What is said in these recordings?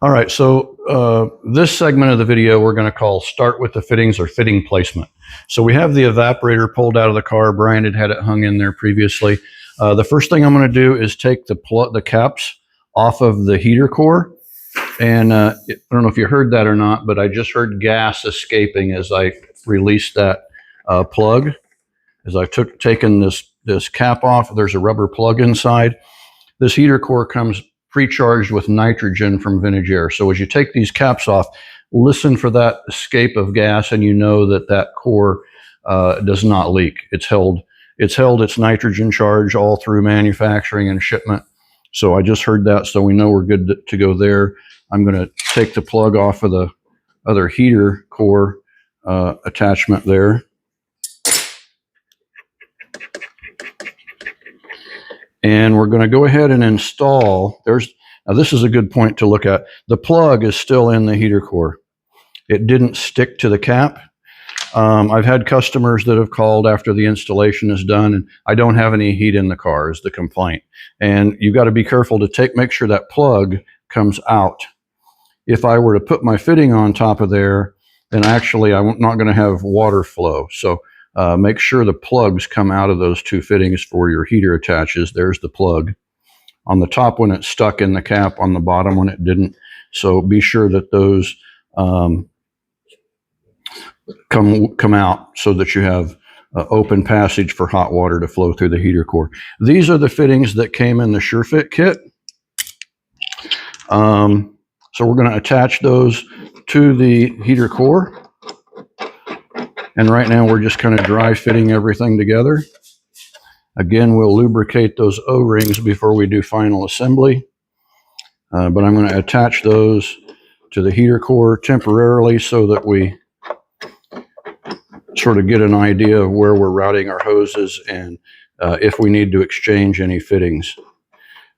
All right, so this segment of the video we're going to call Start with the Fittings or Fitting Placement. So we have the evaporator pulled out of the car. Brian had it hung in there previously. The first thing I'm going to do is take the caps off of the heater core. And I don't know if you heard that or not, but I just heard gas escaping as I released that plug. As I've taken this cap off, there's a rubber plug inside. This heater core comes pre-charged with nitrogen from vintage air. So as you take these caps off, listen for that escape of gas, and you know that core does not leak. It's held its nitrogen charge all through manufacturing and shipment. So I just heard that, so we know we're good to go there. I'm going to take the plug off of the other heater core attachment there. And we're going to go ahead and install. Now this is a good point to look at. The plug is still in the heater core. It didn't stick to the cap. I've had customers that have called after the installation is done, and I don't have any heat in the car is the complaint. And you've got to be careful to make sure that plug comes out. If I were to put my fitting on top of there, then actually I'm not going to have water flow. So make sure the plugs come out of those two fittings for your heater attaches. There's the plug. On the top when it stuck in the cap, on the bottom when it didn't. So be sure that those come out so that you have open passage for hot water to flow through the heater core. These are the fittings that came in the SureFit kit. So we're going to attach those to the heater core. And right now we're just kind of dry fitting everything together. Again, we'll lubricate those O-rings before we do final assembly. But I'm going to attach those to the heater core temporarily so that we sort of get an idea of where we're routing our hoses and if we need to exchange any fittings.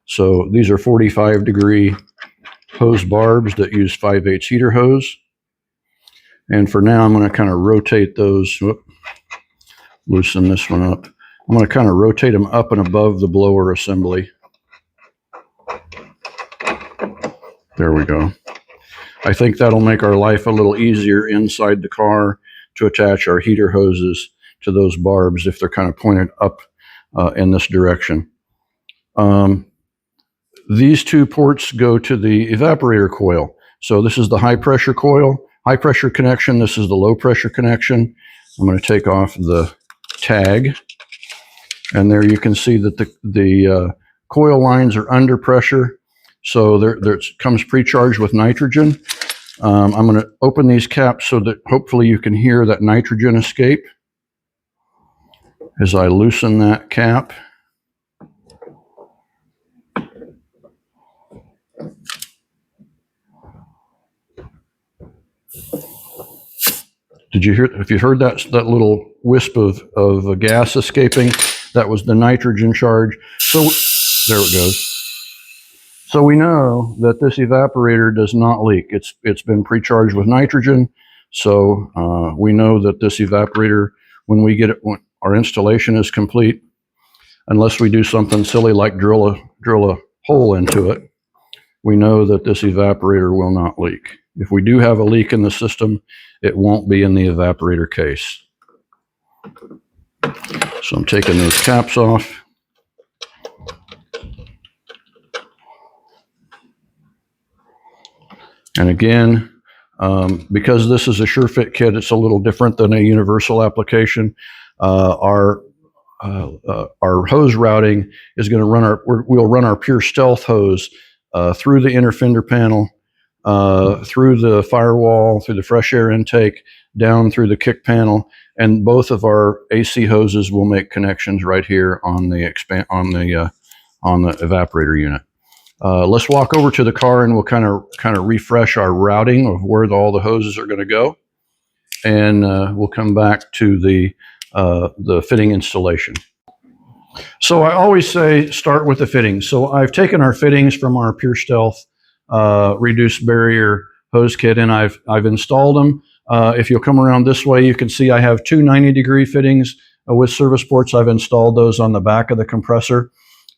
So these are 45-degree hose barbs that use 5/8 heater hose. And for now, I'm going to kind of rotate those. Loosen this one up. I'm going to kind of rotate them up and above the blower assembly. There we go. I think that'll make our life a little easier inside the car to attach our heater hoses to those barbs if they're kind of pointed up in this direction. These two ports go to the evaporator coil. So this is the high pressure coil, high pressure connection. This is the low pressure connection. I'm going to take off the tag. And there you can see that the coil lines are under pressure. So it comes pre-charged with nitrogen. I'm going to open these caps so that hopefully you can hear that nitrogen escape as I loosen that cap. Did you hear? If you heard that little wisp of gas escaping, that was the nitrogen charge. So there it goes. So we know that this evaporator does not leak. It's been pre-charged with nitrogen. So we know that this evaporator, when our installation is complete, unless we do something silly like drill a hole into it, we know that this evaporator will not leak. If we do have a leak in the system, it won't be in the evaporator case. So I'm taking those caps off. And again, because this is a SureFit kit, it's a little different than a universal application. Our hose routing is going to we'll run our Pure Stealth hose through the inner fender panel, through the firewall, through the fresh air intake, down through the kick panel, and both of our AC hoses will make connections right here on the evaporator unit. Let's walk over to the car and we'll kind of refresh our routing of where all the hoses are going to go, and we'll come back to the fitting installation. So I always say start with the fittings. So I've taken our fittings from our Pure Stealth reduced barrier hose kit and I've installed them. If you'll come around this way, you can see I have two 90-degree fittings with service ports. I've installed those on the back of the compressor.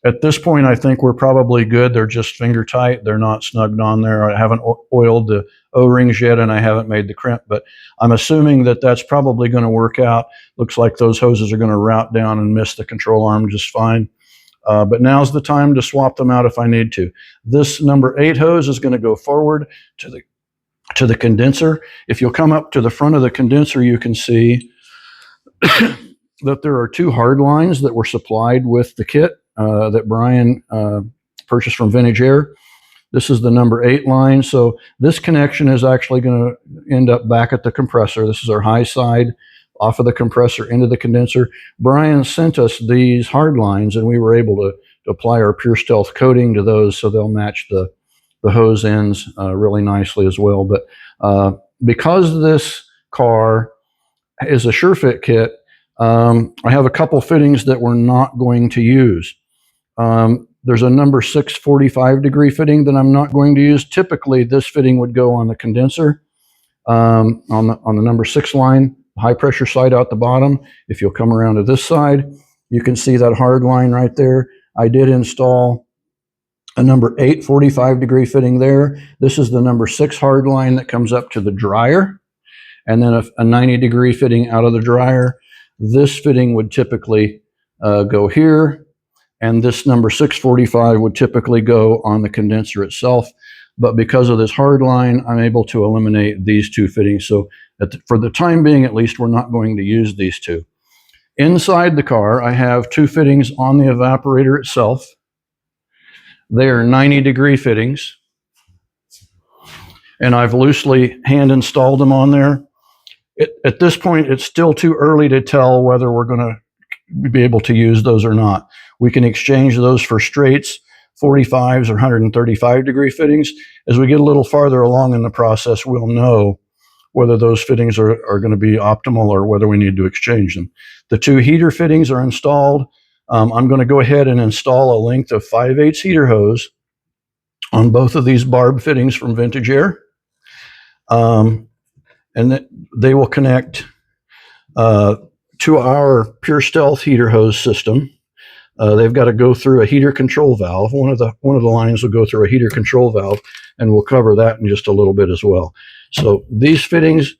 At this point, I think we're probably good. They're just finger tight. They're not snugged on there. I haven't oiled the O-rings yet, and I haven't made the crimp, but I'm assuming that that's probably going to work out. Looks like those hoses are going to route down and miss the control arm just fine. But now's the time to swap them out if I need to. This number 8 hose is going to go forward to the condenser. If you'll come up to the front of the condenser, you can see that there are 2 hard lines that were supplied with the kit that Brian purchased from Vintage Air. This is the number 8 line. So this connection is actually going to end up back at the compressor. This is our high side off of the compressor into the condenser. Brian sent us these hard lines, and we were able to apply our Pure Stealth coating to those so they'll match the hose ends really nicely as well. But because this car is a SureFit kit, I have a couple fittings that we're not going to use. There's a number 6 45 degree fitting that I'm not going to use. Typically, this fitting would go on the condenser on the number 6 line, high pressure side out the bottom. If you'll come around to this side, you can see that hard line right there. I did install a number 8 45 degree fitting there. This is the number 6 hard line that comes up to the dryer, and then a 90 degree fitting out of the dryer. This fitting would typically go here, and this number 645 would typically go on the condenser itself. But because of this hard line, I'm able to eliminate these 2 fittings. So for the time being, at least, we're not going to use these 2. Inside the car, I have 2 fittings on the evaporator itself. They are 90 degree fittings, and I've loosely hand installed them on there. At this point, it's still too early to tell whether we're going to be able to use those or not. We can exchange those for straights, 45s, or 135 degree fittings. As we get a little farther along in the process, we'll know whether those fittings are going to be optimal or whether we need to exchange them. The 2 heater fittings are installed. I'm going to go ahead and install a length of 5/8 heater hose on both of these barb fittings from Vintage Air. And they will connect to our Pure Stealth heater hose system. They've got to go through a heater control valve. One of the lines will go through a heater control valve, and we'll cover that in just a little bit as well. So these fittings,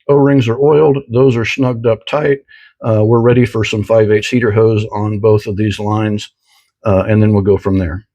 O-rings are oiled. Those are snugged up tight. We're ready for some 5/8 heater hose on both of these lines, and then we'll go from there.